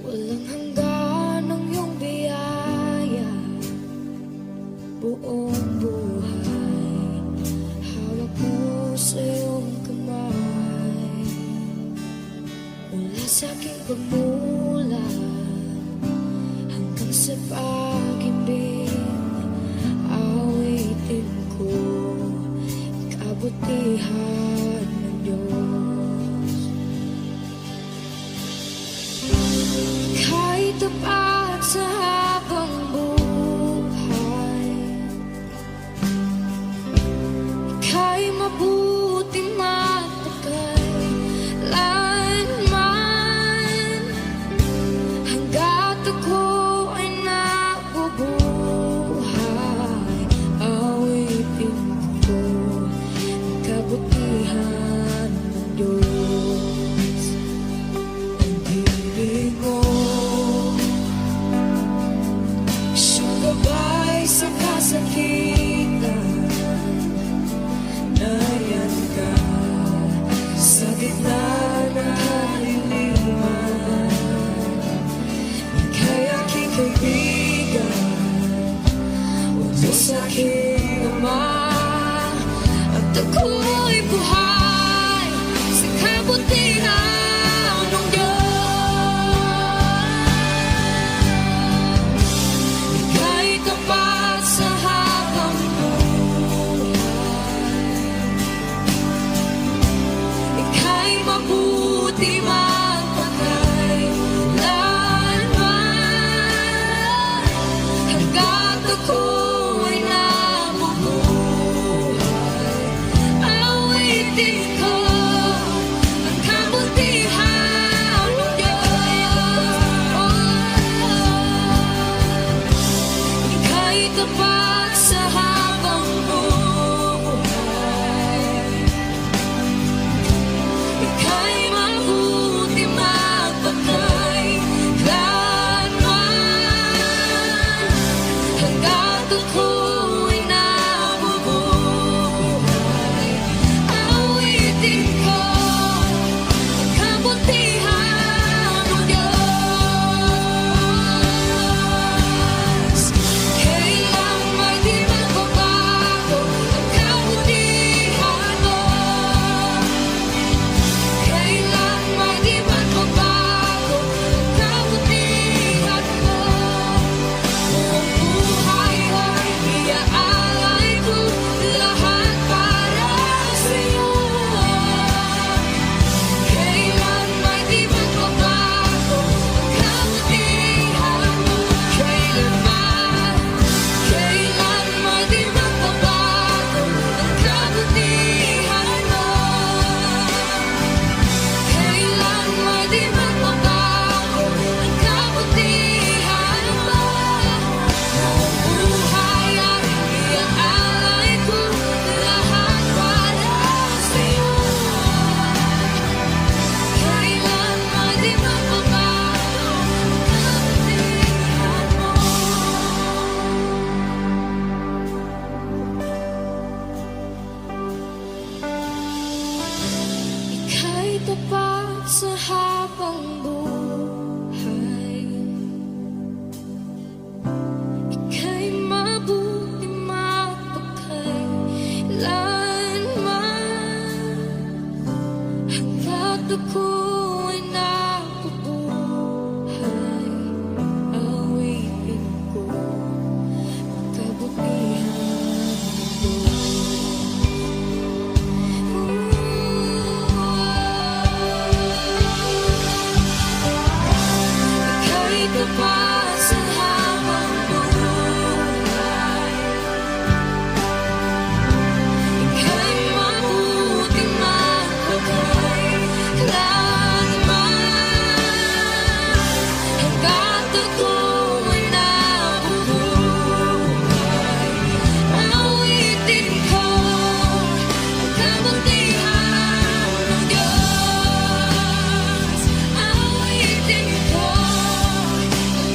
Walang hanggan ang iyong biyaya, buong buhay hawak mo sa iyong kamay. Mula sa aking pagmulat hanggang sa pag-ibig, awitin ko kabutihan ng Diyos. Ika'y tapat sa habang buhay, ika'y mabuti matagal lanman. Hanggat ako ay nabubuhay, awitin ko ang kabutihan ng Diyos. Ang ibig mo, siyang gabay sa kasakitan. Nariyan ka sa gitna ng kaliliman. Ika'y aking kaibigan, Diyos aking Ama, at ako'y buhay sa kabutihan ng Diyos. Ika'y tapat sa habang buhay, ika'y mabuti magpakay lanman. Hanggat ako ay nabubuhay, awitin ko ang kabutihan ng Diyos. Ika'y tapat sa habang buhay, ika'y mabuti magpakay lanman. Hanggat ako'y nabubuhay, awitin ko ang kabutihan ng Diyos. Kailang may di magbabago ang kabutihan mo, kailang may di magbabago ang kabutihan mo. Buong buhay ay iaalay ko lahat para sa'yo. Kailan may di magbabago ang kabutihan mo, kailan may di magbabago ang kabutihan mo, kailan may di magbabago ang kabutihan mo. Buong buhay ay iaalay ko lahat para sa'yo. Kailan may di magbabago ang kabutihan mo. Ika'y tapat sa habang buhay, ika'y mabuti magpakailanman. Hanggat ako'y nabubuhay, awitin ko ang kabutihan ng Ika'y tapat sa habang buhay, ika'y mabuti magpakay lanman. Hanggat ako'y nabubuhay, awitin ko ang kabutihan ng Diyos. Awitin ko ang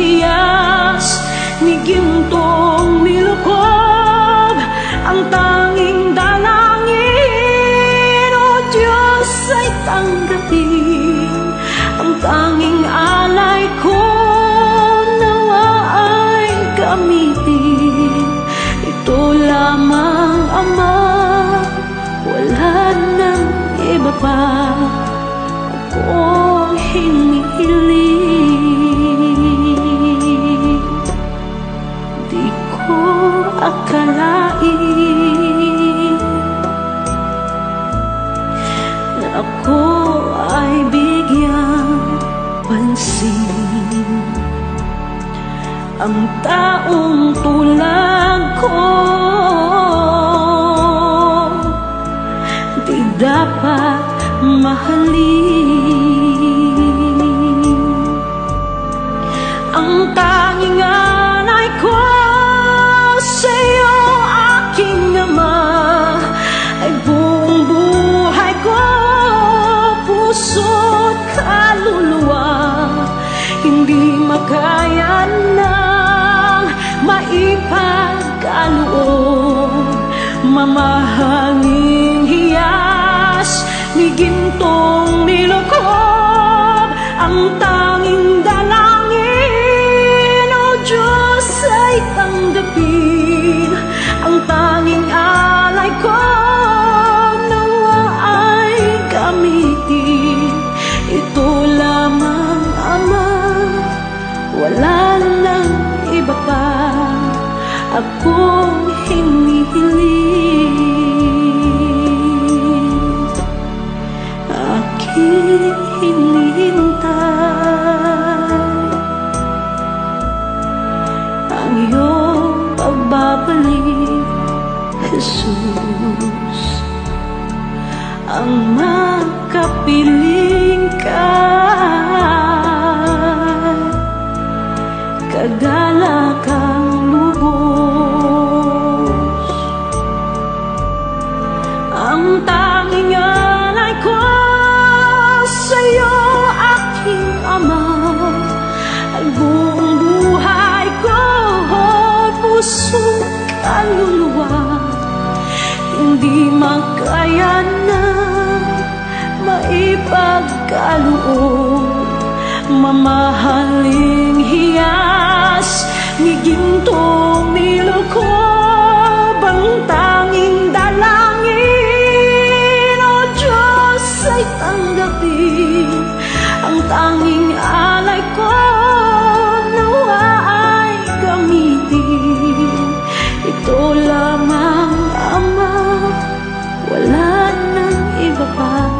hiyas ni gintong nilukob. Ang tanging dalangin, O Diyos, ay tanggapin. Ang tanging alay ko nawa ay gamitin. Ito lamang, Ama, wala nang iba pa akong hinihiling. Di ko akalain na ako ay bigyang pansin. Ang taong tulad ko di dapat mahalin. Ang tanging alay ko sa'yo, aking Ama, ay buong buhay ko, puso't kaluluwa. Hindi makaya ng maipagkaloob. Mamahaling hiyas ni gintong nilukob. Ang tanging dalangin, O Diyos, ay tanggapin. Ang tanging alay ko nawa ay gamitin. Ito lamang, Ama, wala nang iba pa akong hinihiling. Aking hinihintay ang iyong pagbabalik, Jesus. Ang makapiling ka, kagalakang lubos. Ang tanging alay ko sa'yo, aking Ama, ay buong buhay ko, puso, kaluluwa. Hindi makaya na maipagkaloob. Mamahaling hiyas ni gintong nilukob. Ang tanging dalangin, O Diyos, ay tanggapin. Ang tanging alay ko nawa ay gamitin. Ito lamang, Ama, wala nang iba pa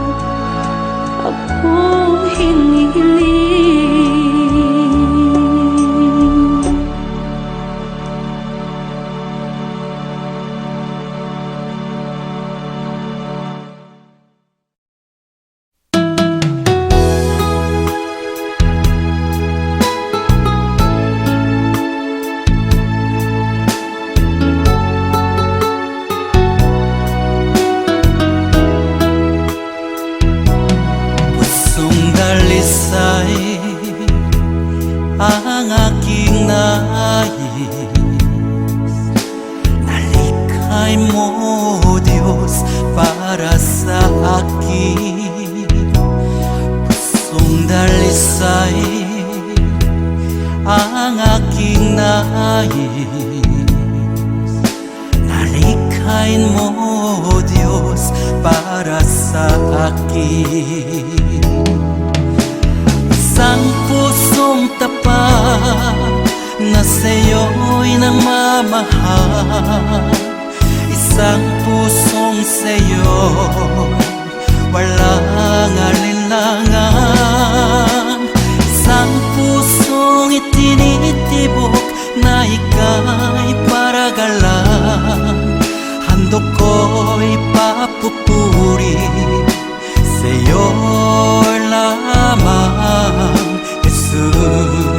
akong hinihiling. Ang aking nais, nalikhay mo, Diyos, para sa akin. Pusong dalisay ang aking nais, nalikhay mo, Diyos, para sa akin. Isang pusong tapat na sa'yo'y nagmamahal. Isang pusong sa'yo walang alinlangan. Isang pusong itinitibok na ika'y paragalan. Handog ko'y papupuri sa'yo lamang, Jesus.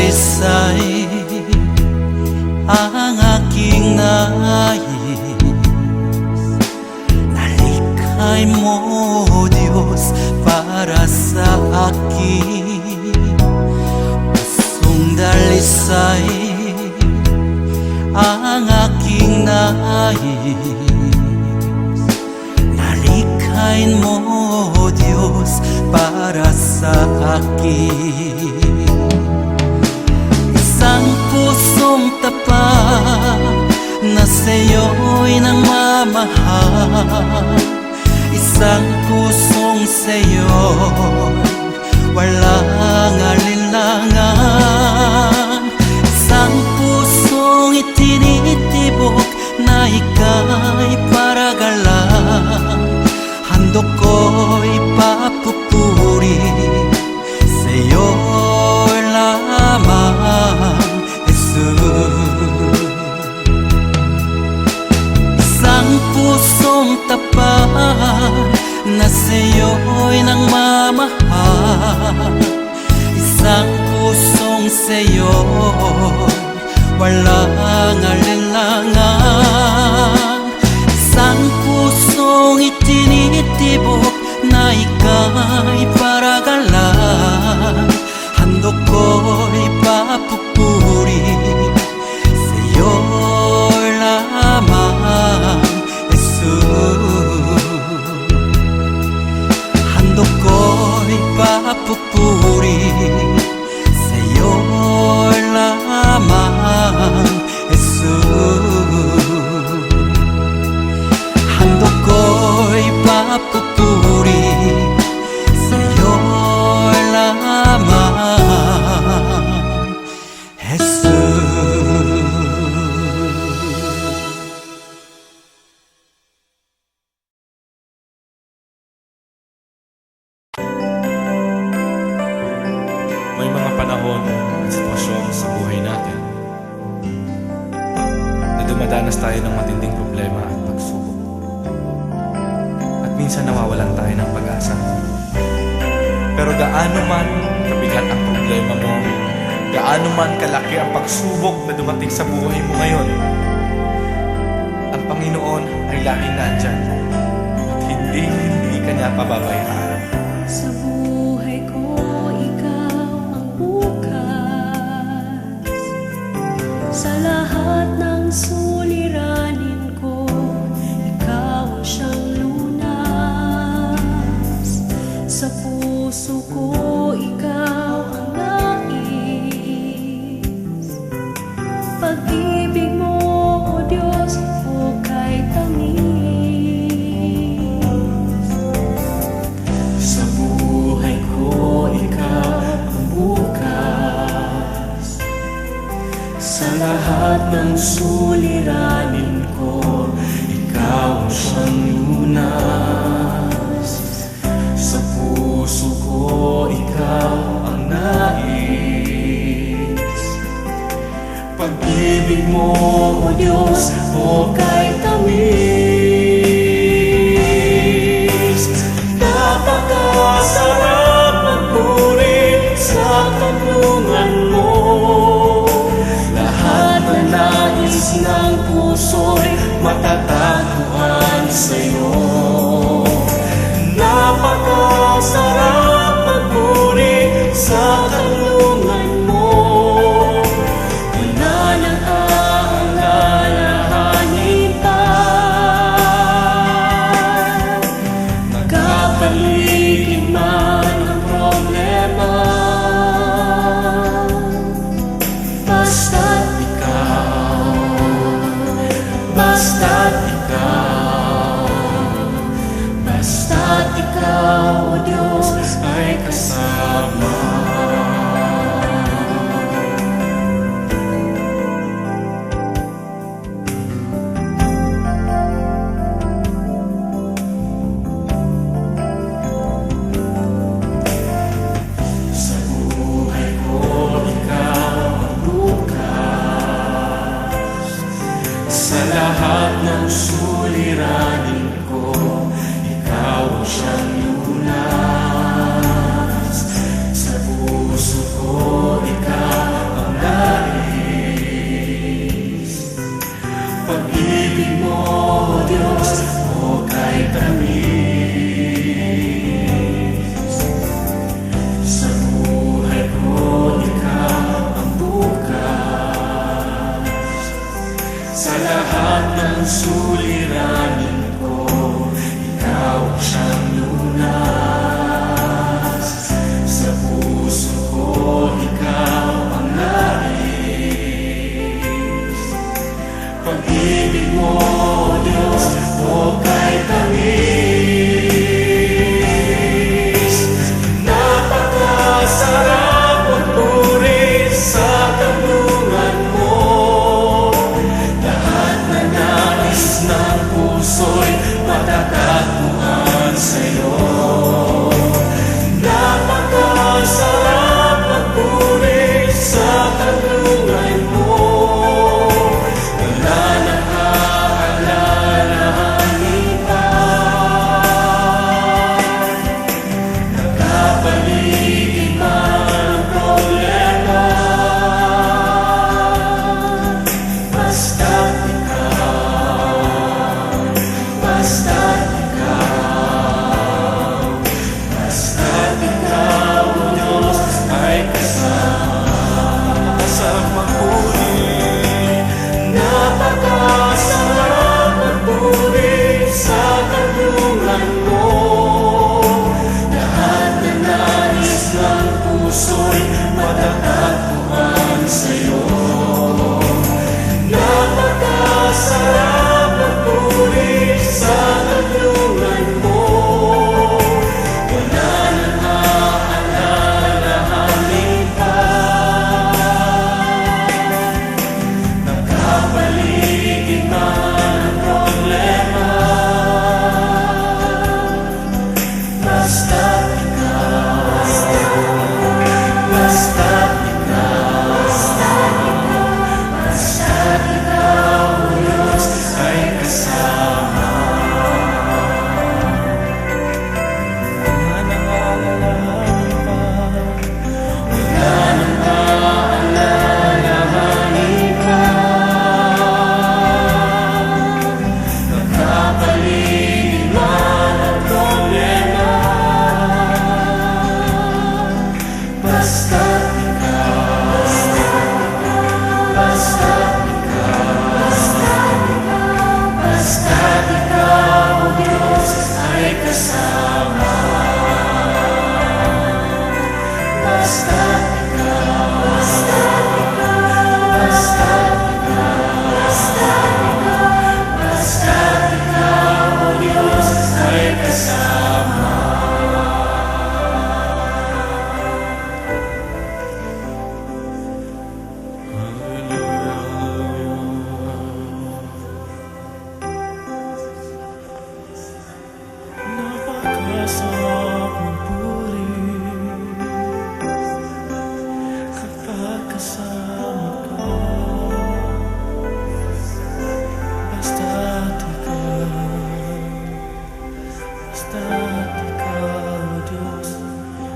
dalisay ang aking nais. Nalikhay mo, Diyos, para sa akin. Pusong dalisay ang aking nais. Nalikhain mo, Diyos, para sa akin. Isang pusong tapat na sa'yo'y nangmamahal. Isang pusong sa'yo'y walang alinlangan. Isang pusong itinitibok na ika'y paragalang. Handog ko'y papupuri sa'yo lamang, Jesus. Isang pusong tapat na sa'yo'y nangmamahal. Isang pusong sa'yo'y walang alinlangan. Isang pusong itinitibok na ika'y paragalang. Handog ko'y papupuri sa'yo lamang, Jesus. Handog ko'y papupuri sa'yo lamang, Jesus. Handog ko'y papupuri sa'yo lamang, Jesus. May mga panahon at sitwasyon sa buhay natin na dumadanas tayo ng matinding problema at pagsubok. At minsan nawawalan tayo ng pag-asa. Pero gaano man kabigat ang problema mo, gaano man kalaki ang pagsubok na dumating sa buhay mo ngayon, ang Panginoon ay laging nandyan at hindi ka niya pababayaan. Sa buhay ko, ikaw ang bukas. Sa lahat ng suliranin ko, ikaw ang siyang lunas. Sa puso ko, ikaw ang nais. Pag-ibig mo, O Diyos, o kay tamis. Sa buhay ko, ikaw ang bukas. Sa lahat ng suliranin ko, ikaw ang siyang lunas. Sa puso ko, ikaw ang nais. Pag-ibig mo, O Diyos, o kay tamis. Napakasarap magpuri sa kanlungan mo. Lahat na nais ng puso'y matatagpuan sa'yo. Napakasarap magpuri sa kanlungan mo. Wala nang aalalahanin pa. Nagkapaligid man ang problema, basta't ikaw, basta't Napakasarap magpuri kapag kasama ka. Basta't ikaw, Diyos,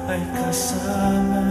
ay kasama.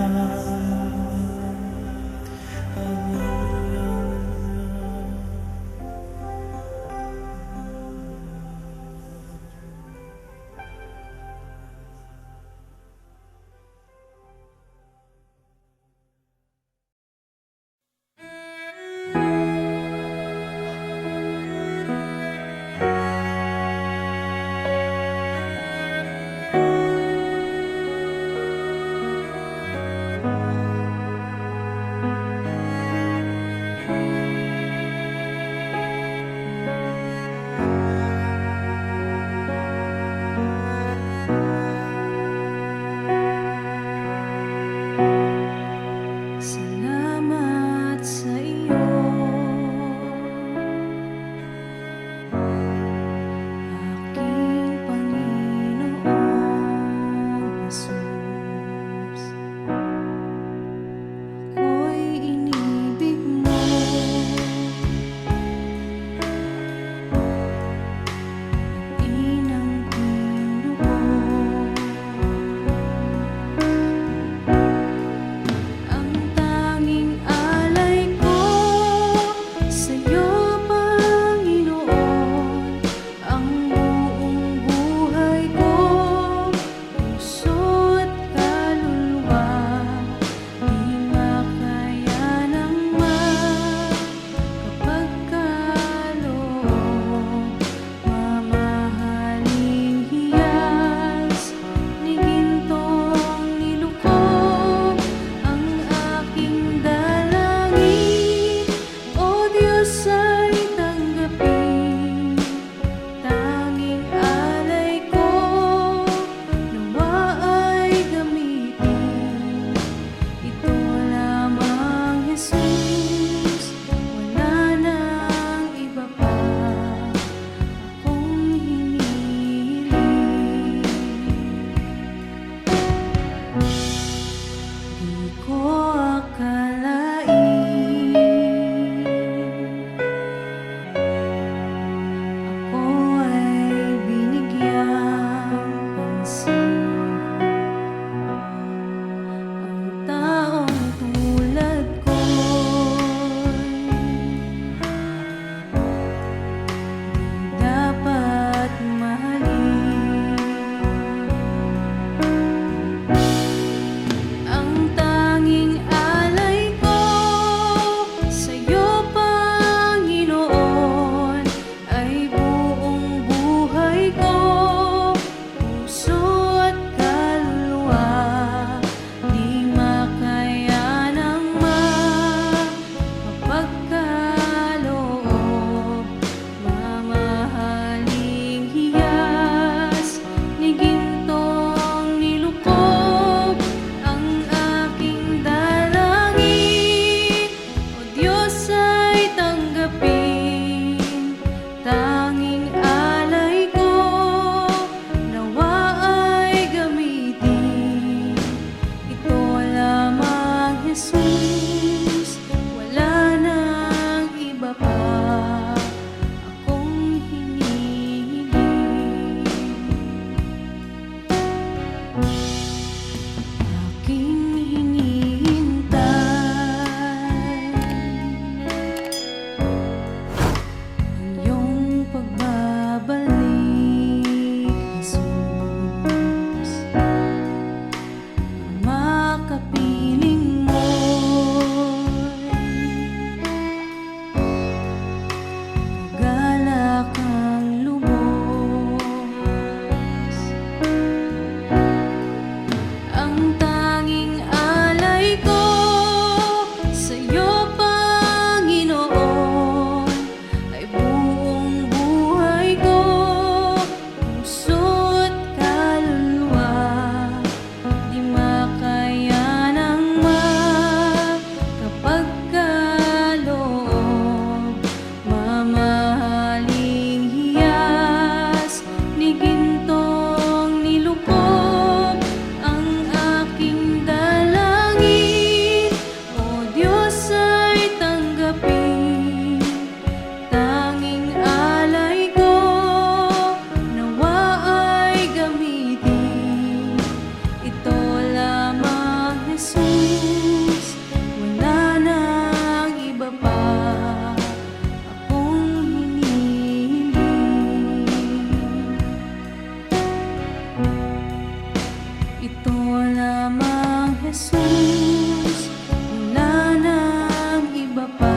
Jesus, wala nang iba pa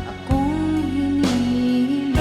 akong hinihiling.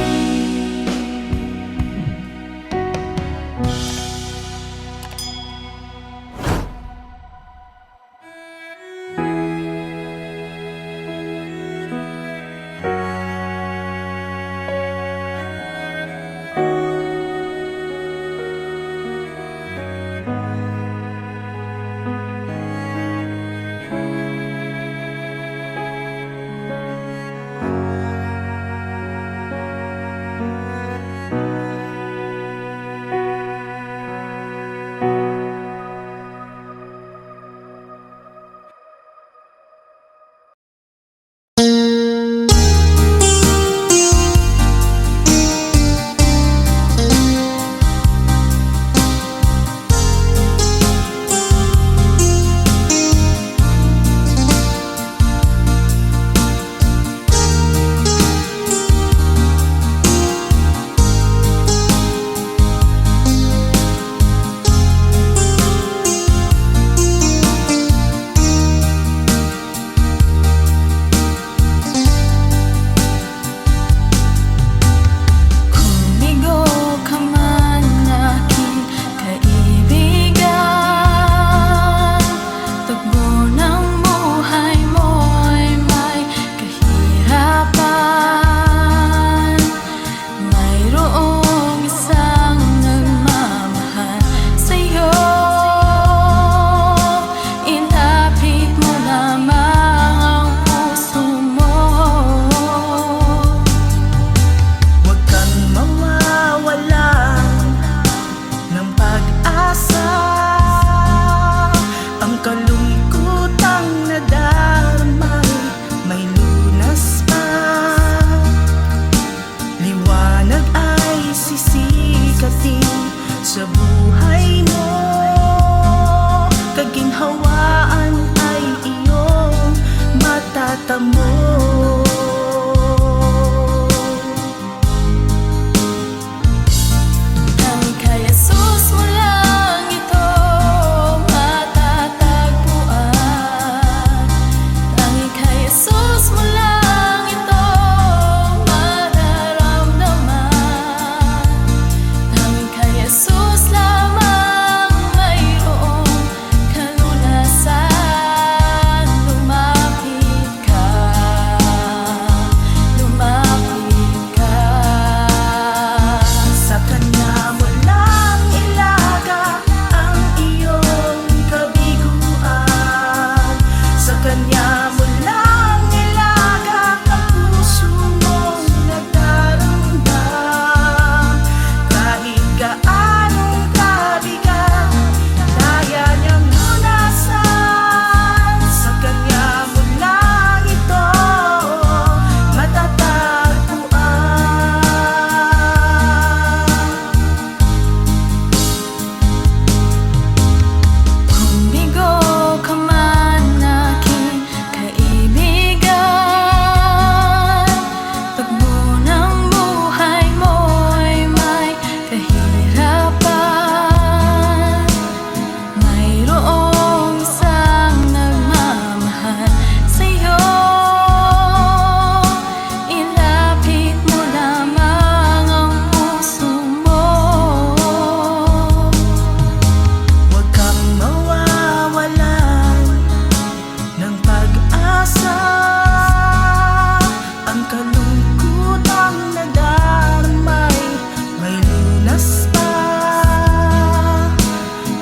Sa buhay mo, kaginhawaan ay iyong matatamo. Tanging kay Jesus mo lang ito matatagpuan. Tanging kay Jesus mo lang ito mararamdaman. Tanging kay Jesus lamang mayroong kalunasan. Lumapit ka, lumapit ka. Sa Kanya mo lang ilaga ang iyong kabiguan. Sa Kanya mo lang ilaga ang puso mong nagdaramdam. Kahit gaanong kabigat, kaya niyang lunasan. Sa Kanya mo lang ito matatagpuan. Kung bigo ka man aking kaibigan, takbo ng buhay mo'y may kahirapan. Mayroong isang nagmamahal sa'yo. Ilapit mo lamang ang puso mo. Huwag kang mawawalan ng pag-asa. Ang kalungkutang nadarmay may lunas pa.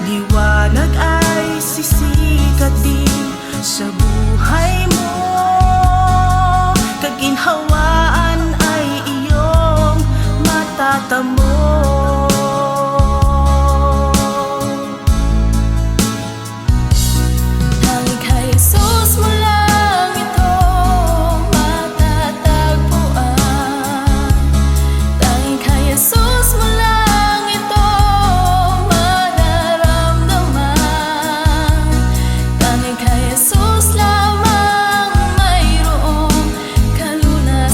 Liwanag ay sisikat din sa buhay mo. Kaginhawaan ay iyong matatamo. Tanging kay Jesus mo lang ito matatagpuan. Tanging kay Jesus mo lang ito mararamdaman. Tanging kay Jesus lamang mayroong kalunasan.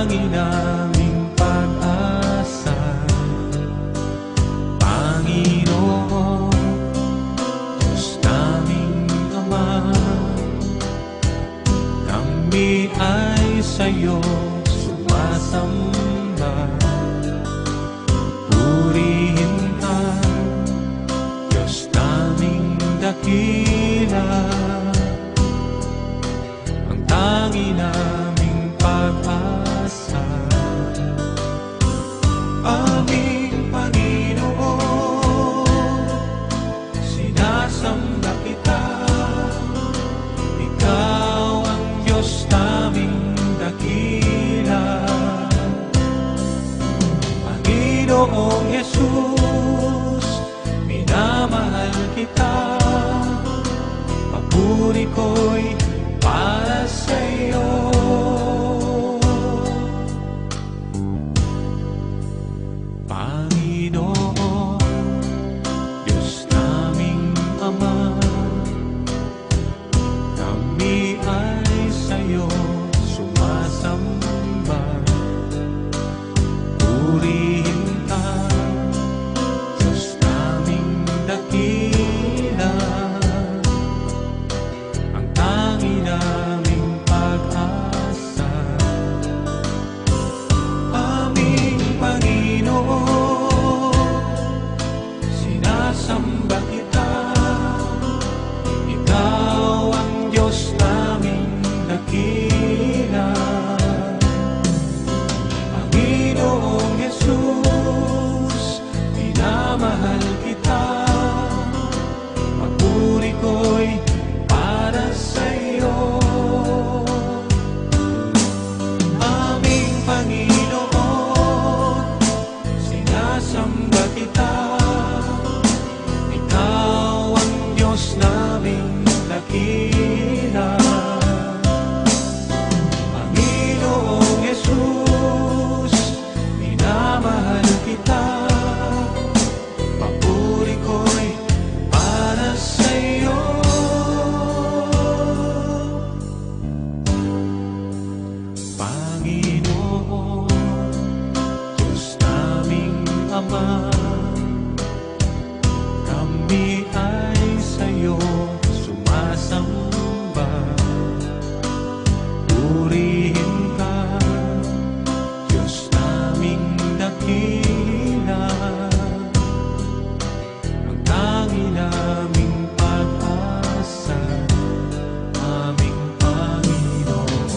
tanging naming pag-asa. Panginoon, Diyos naming Ama, kami ay sa'yo sumasamba. Purihin ka, Diyos naming dakila, ang tanging naming pag-asa. Aming Panginoon, sinasamba kita, ikaw ang Diyos naming dakila. Panginoong Jesus, minamahal kita, papuri ko'y para sa'yo. Panginoon, Diyos naming Ama, kami ay sa'yo sumasamba. Purihin ka, Diyos naming dakila, ang tanging naming pag-asa. Aming Panginoon, sinasamba kita, ikaw ang Diyos naming dakila. Panginoong Jesus, minamahal kita, papuri ko'y para sa'yo. Aming Panginoon, sinasamba kita, ikaw ang Diyos naming dakila. Panginoong Jesus, minamahal kita, papuri ko'y para sa'yo. Panginoon, Diyos naming Ama, kami ay sa'yo sumasamba. Purihin ka, Diyos naming dakila, ang tanging naming pag-asa. Aming Panginoon,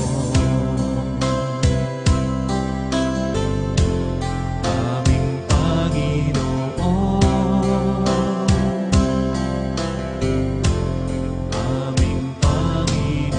aming Panginoon, aming Panginoon.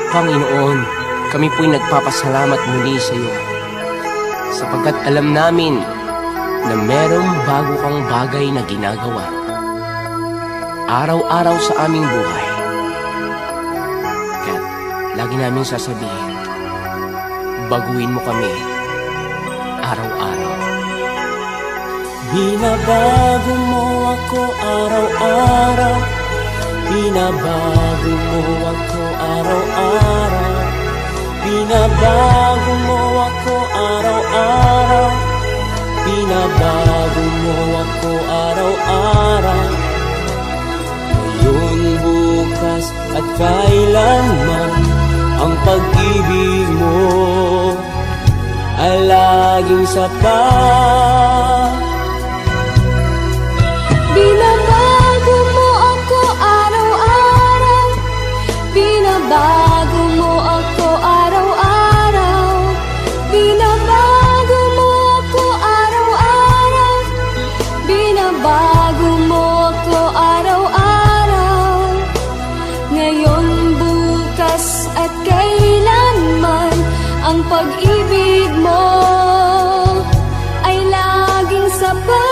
Panginoon, kami po'y nagpapasalamat muli sa iyo sapagkat alam namin na merong bago kang bagay na ginagawa araw-araw sa aming buhay. Kaya lagi namin sasabihin, baguhin mo kami araw-araw. Binabago mo ako araw-araw, binabago mo ako araw-araw, binabago mo ako araw-araw, binabago mo ako araw-araw. Ngayon, bukas at kailanman, ang pag-ibig mo ay laging sapat. Binabago mo ako araw-araw, binabago mo ako araw-araw, binabago mo ako araw-araw, binabago mo ako araw-araw. Ngayon, bukas at kailanman, ang pag-ibig mo ay laging sapat.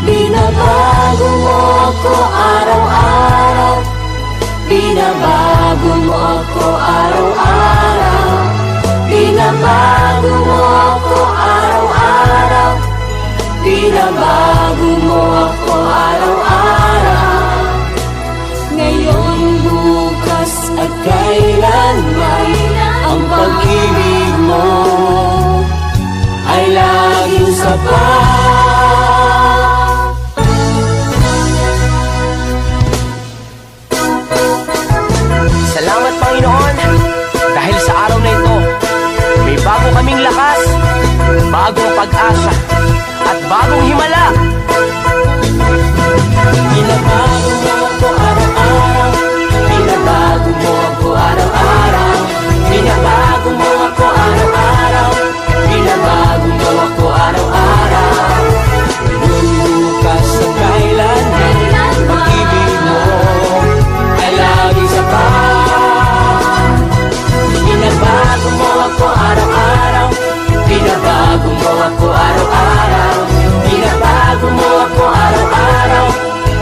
Binabago mo ako araw-araw, Binabago mo ako araw-araw. Binabago mo ako araw-araw. Binabago mo ako araw-araw. Ngayon, bukas at kailanman, ang pag-ibig mo ay laging sapat. Salamat Panginoon dahil sa araw na ito may bago kaming lakas, bagong pag-asa at bagong himala. Binabago mo ako araw-araw. Binabago mo ako araw-araw. Binabago mo ako araw-araw. Binabago mo ako araw-araw. Ngayon, bukas at kailan, pag-ibig mo ay laging sapat. Binabago mo ako araw-araw. Binabago mo ako araw-araw. Binabago mo ako araw-araw.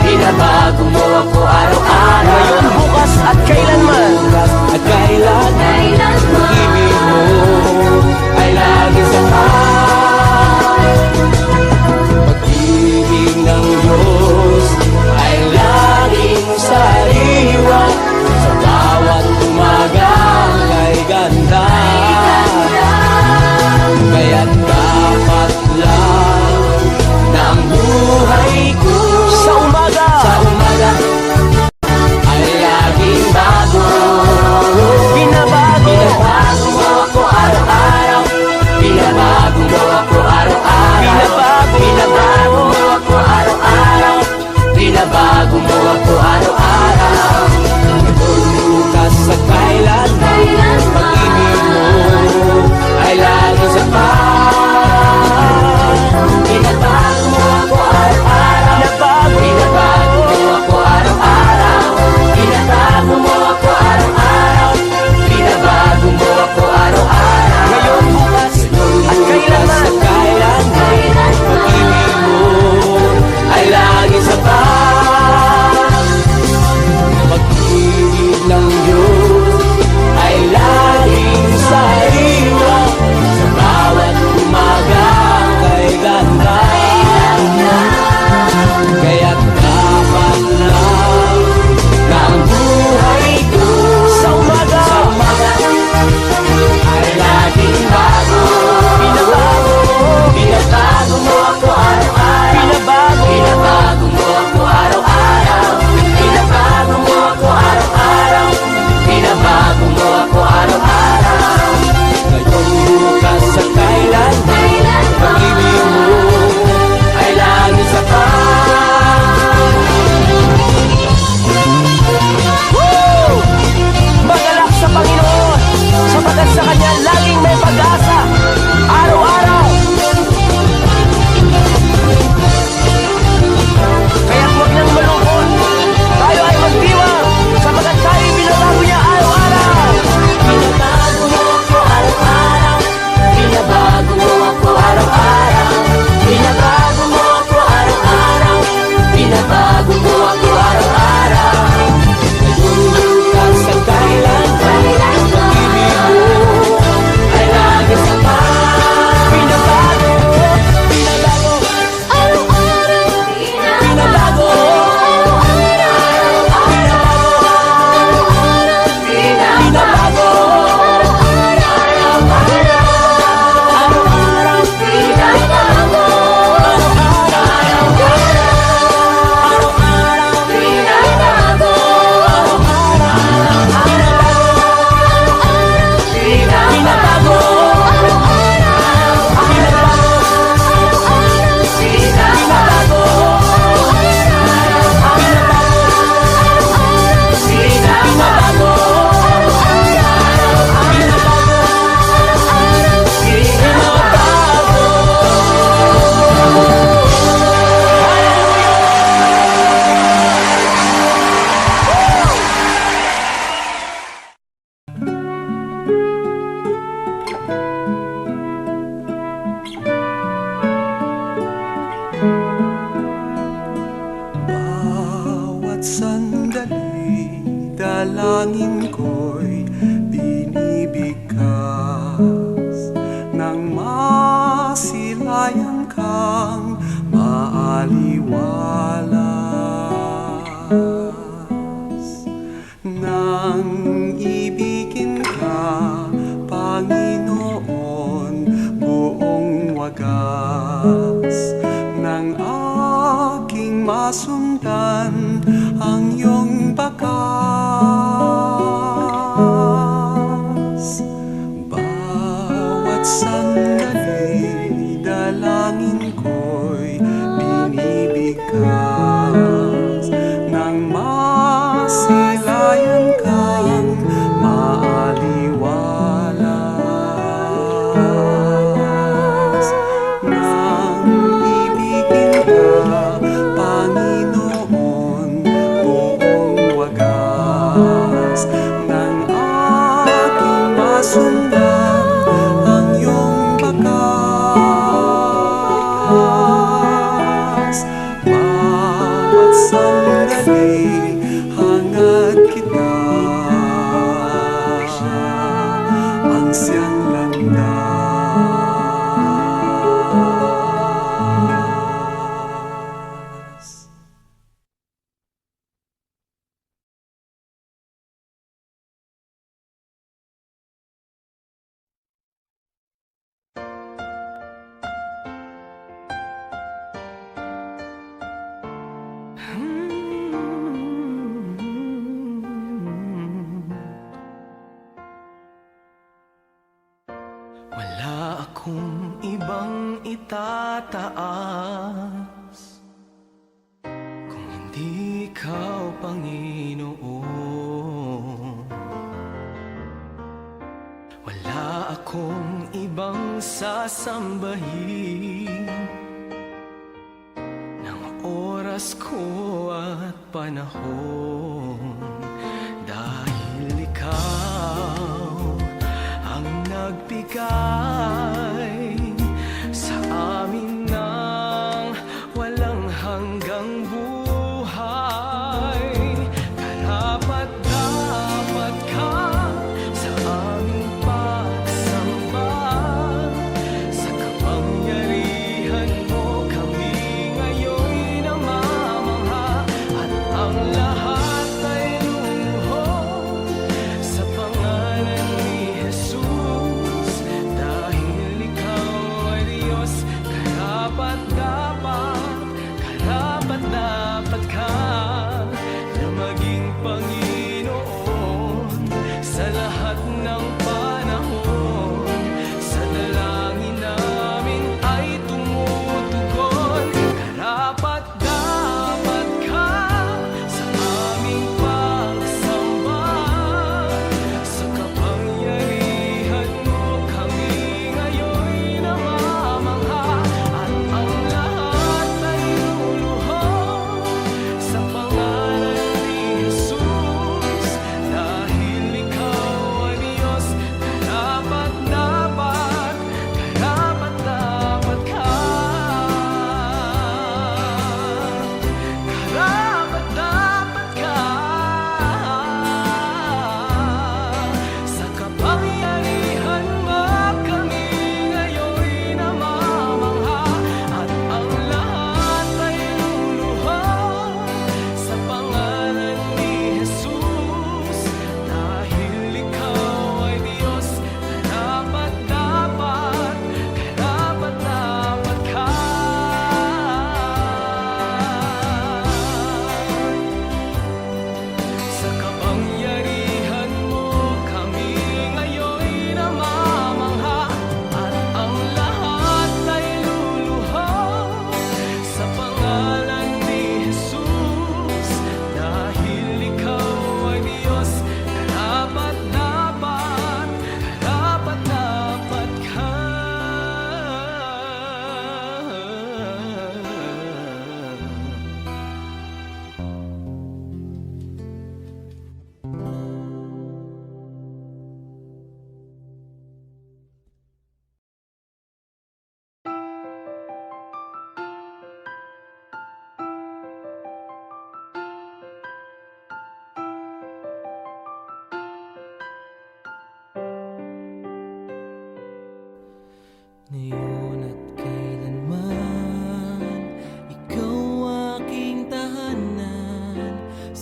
Binabago mo ako araw-araw. Ngayon, bukas at kailanman, at kailan, Pag-ibig mo ay laging sapat. pag-ibig ng Diyos Ay laging sariwa sa bawat umaga kay ganda. Kaya't dapat lang ng buhay ko sa umaga, ay laging bago. binabago, Binabago mo ako araw-araw. Binabago mo ako araw-araw. Binabago mo ako araw-araw. Binabago mo ako araw-araw. bukas at kailan, Pag-ibig mo ay laging sapat. Binabago mo ako araw-araw. Binabago mo ako araw-araw. Binabago mo ako araw-araw. Binabago mo ako araw-araw. ngayon, bukas at kailanman, pag-ibig mo Ay laging sapat. pag-ibig ng Diyos Ay laging sariwa sa bawat umaga kay ganda. Kaya't dapat lang ng buhay ko sa umaga, ay laging bago. Binabago mo ako araw-araw. Binabago mo ako araw-araw. Binabago mo ako araw-araw. Binabago mo ako araw-araw. ngayon, bukas at kailan, pag-ibig mo Ay laging sapat. magalak sa Panginoon, sapagat sa Kanya laging may pag-asa, araw-araw. Kaya't huwag nang malungkot, tayo ay magdiwang, sapagat tayo binabago niya araw-araw. Binabago mo ako araw-araw. Binabago mo ako araw-araw. Binabago mo ako araw-araw. Binabago mo ako araw-araw. bukas at kailan, pag-ibig mo Ay laging sapat. Binabago, Binabago. Binabago. dalangin ko'y binibigkas nang masilayan kang maaliwalas. Nang ibigin ka, Panginoon, buong wagas, nang aking masundan ang iyong bakas. Bawat sandali, dalangin ko'y binibigkas nang masilayan kang maaliwalas. Nang ibigin ka, Panginoon, buong wagas, nang aking masundan ang iyong bakas. Bawat sandali, hangad kita ang siyang landas. Wala akong ibang itataas kung hindi ikaw, Panginoon. Wala akong ibang sasambahin ng oras ko at panahon, dahil ikaw ang nagbigay sa amin ng walang hanggang buhay. Karapat-dapat ka sa aming pagsamba, sa kapangyarihan mo kami ngayon'y namamangha, at ang lahat ay lumuhod sa pangalan ni Jesus, dahil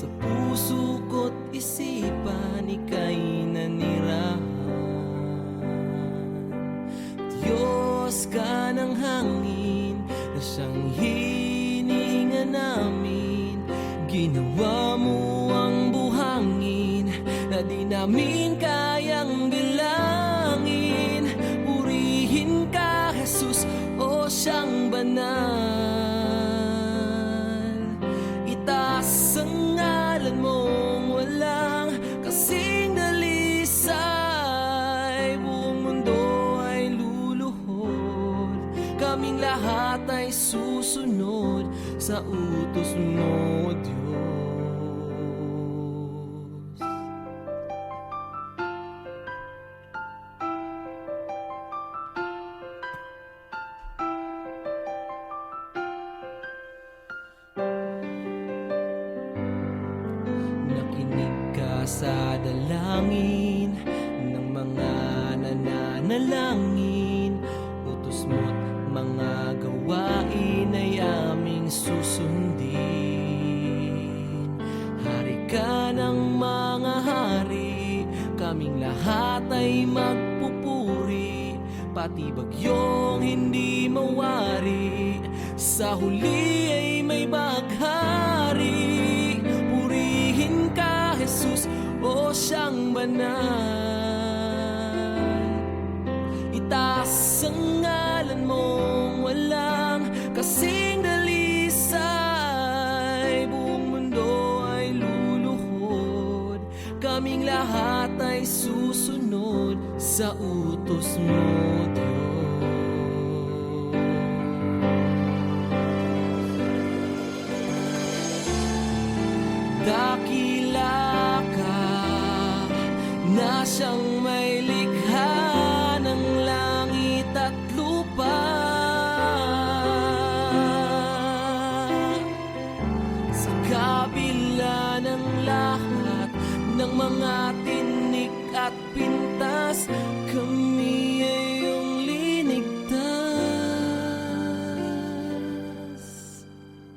Sa puso ko't isipan ika'y nanirahan. Diyos ka ng hangin na siyang hinihinga namin. Ginawa mo ang buhangin na di namin kayang bilangin. Purihin ka, Jesus, o siyang banal. Itaas ang ngalan mong walang kasing dalisay. Buong mundo ay luluhod, kaming lahat ay susunod sa utos mo, Diyos. Nakinig ka sa dalangin ng mga nananalangin. Utos mo't mga gawain ay aming susundin. Hari ka ng mga hari, kaming lahat ay magpupuri. Pati bagyong hindi mawari, sa huli ay may baghari. Purihin ka, Jesus, o siyang banal. Itaas ang ngalan mong walang kasing dalisay. Buong mundo ay luluhod, kaming lahat ay susunod sa utos mo, Diyos. Dakila ka na siyang may likha ng langit at lupa. Sa kabila ng lahat ng mga tinik at pintas, kami ay iyong linigtas.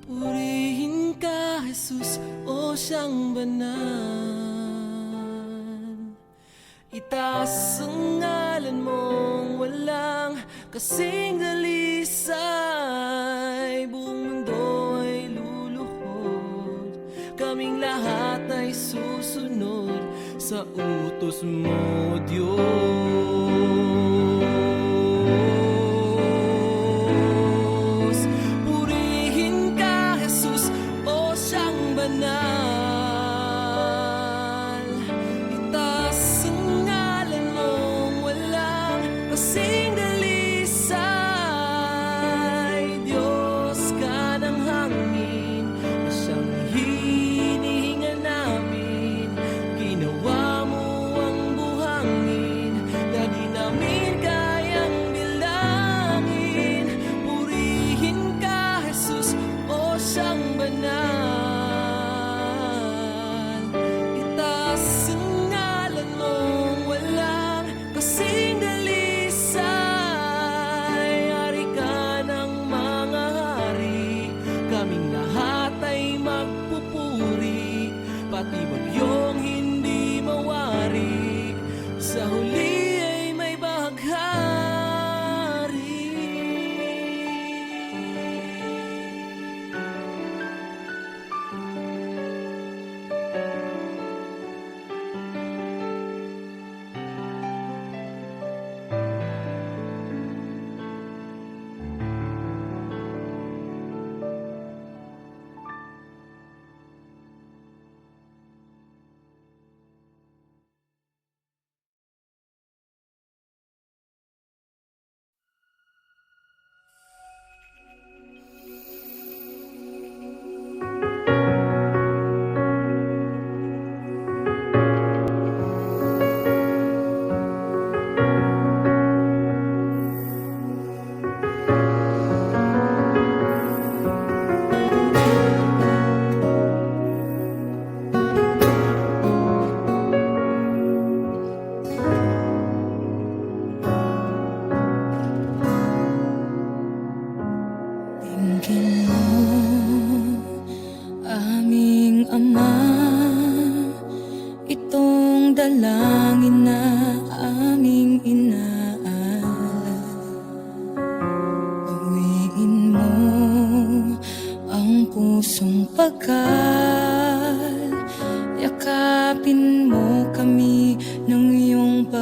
Purihin ka, Jesus, o siyang banal. Itaas ang ngalan mong walang kasing dalisay. Buong mundo ay luluhod, kaming lahat ay susunod sa utos mo, Diyos. Purihin ka, Jesus, o siyang banal. Itaas ang ngalan mong walang kasing dalisay. Diyos ka ng hangin na siyang hinihinga namin. Ginawa mo ang buhangin na di namin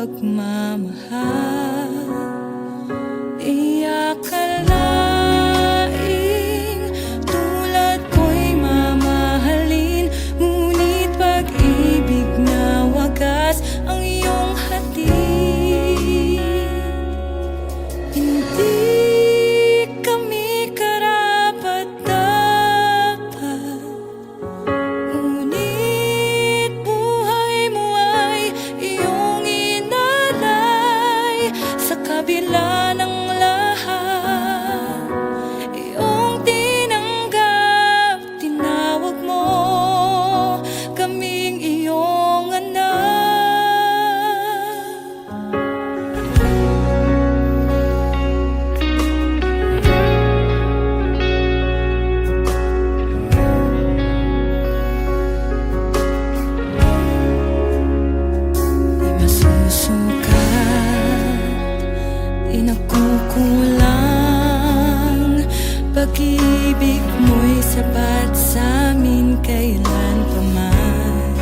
pagmamahal. Di akalaing tulad ko'y mamahalin, ngunit pag-ibig na wagas ang iyong hatid. Hindi kami karapat-dapat, ngunit buhay mo ay iyong inalay. Sa kabila ng lahat, iyong tinanggap, tinawag mo kaming iyong anak. Di masusukat, di nakukulang, pag-ibig mo'y sapat sa'min kailan pa man.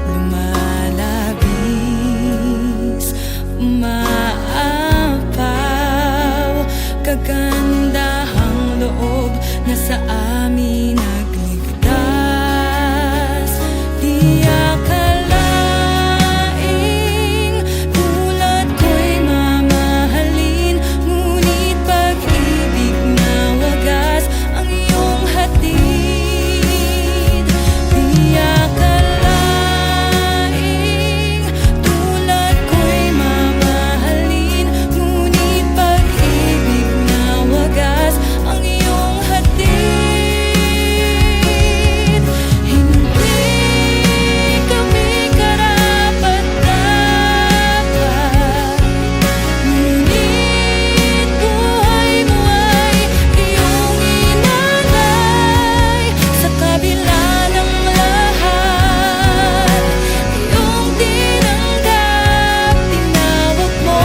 Lumalabis, umaapaw, kagandahang loob na sa amin nagligtas. Di akalaing tulad ko'y mamahalin, ngunit pag-ibig na wagas ang iyong hatid. Di akalaing tulad ko'y mamahalin, ngunit pag-ibig na wagas ang iyong hatid. Hindi kami karapat-dapat, ngunit buhay mo ay iyong inalay. Sa kabila ng lahat, iyong tinanggap, tinawag mo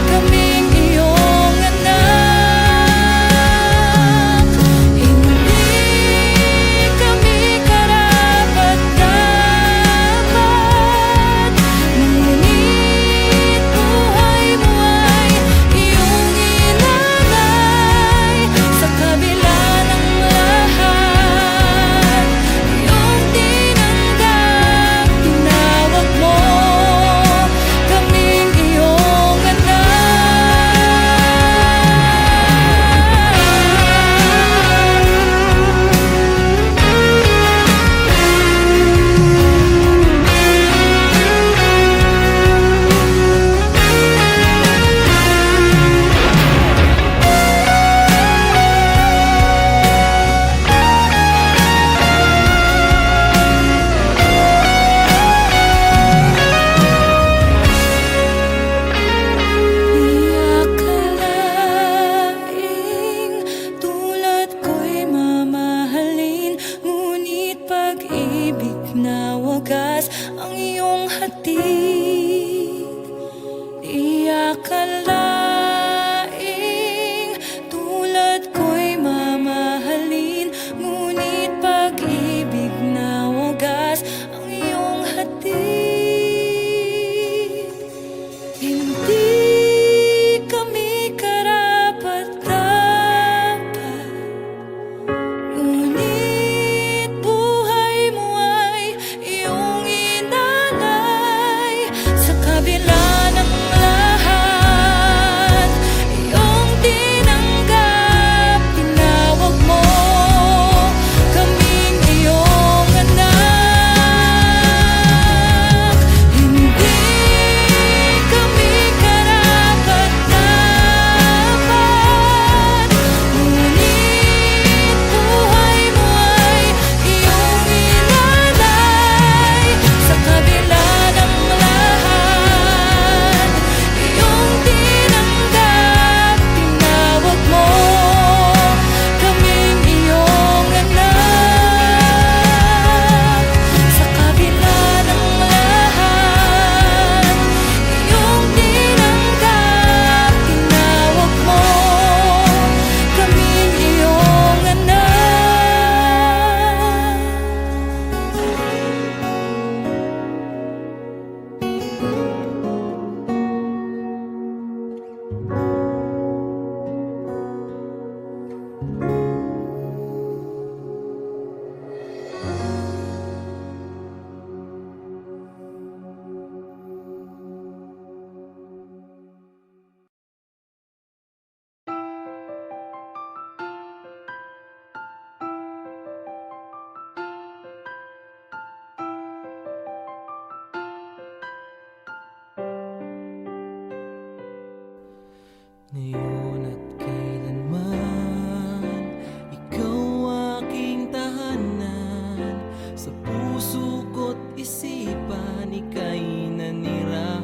kaming iyong anak. Hindi kami karapat-dapat, ngunit buhay mo ay iyong inalay. Sa kabila ng lahat, iyong tinanggap, tinawag mo kaming iyong anak. Di akalaing tulad ko'y mamahalin, ngunit pag-ibig na wagas ang iyong hatid. Di akalaing tulad ko'y mamahalin, ngunit pag-ibig na wagas ang iyong hatid. Hindi kami karapat-dapat, ngunit buhay mo ay iyong inalay. Ngayon at kailanman, ikaw aking tahanan. Sa puso ko't isipan, ika'y nanirahan.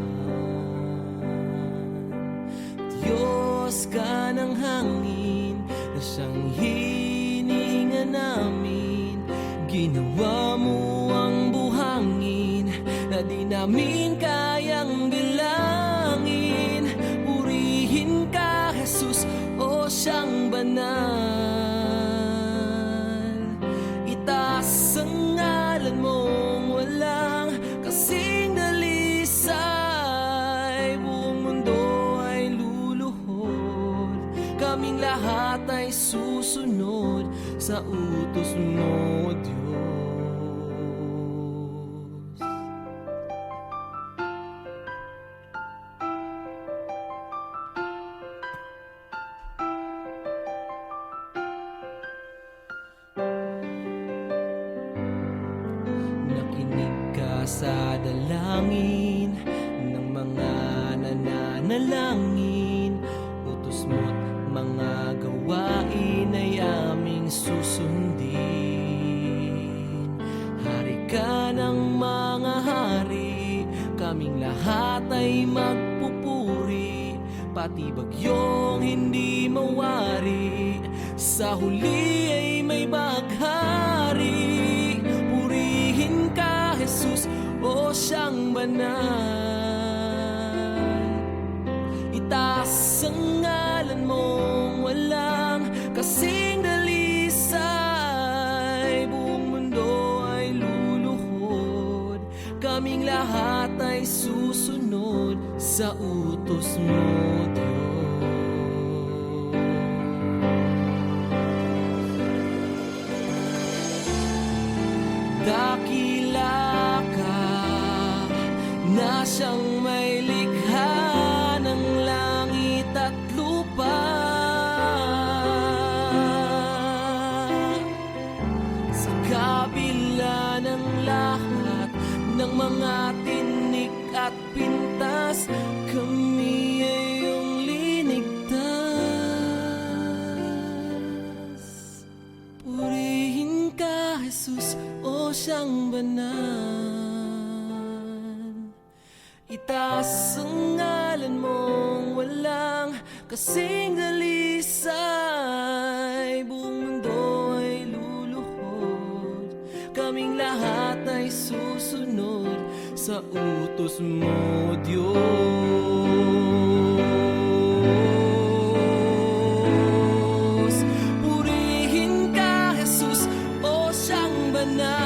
Diyos ka ng hangin, na siyang hinihinga namin. Ginawa mo ang buhangin, na di namin kayang bilangin. Purihin ka, Jesus, o siyang banal. Itaas ang ngalan mong walang kasing dalisay. Buong mundo ay luluhod, kaming lahat ay susunod sa utos mo, Diyos. Nakinig ka sa dalangin ng mga nananalangin. Utos mo't mga gawain ay aming susundin. Hari ka ng mga hari, kaming lahat ay magpupuri. Pati bagyong hindi mawari, sa huli ay may baghari. Purihin ka, Jesus, o siyang banal. Itaas ang ngalan mong walang kasing dalisay. Buong mundo ay luluhod, kaming lahat ay susunod sa utos mo, Diyos. Dakila ka na siyang may likha ng langit at lupa. Sa kabila ng lahat ng mga tinik at pintas, kami ay iyong linigtas. Purihin ka, Jesus, o siyang banal. Itaas ang ngalan mong walang kasing dalisay. Buong mundo ay luluhod, kaming lahat ay susunod sa utos mo, Diyos. Purihin ka, Jesus, o siyang banal.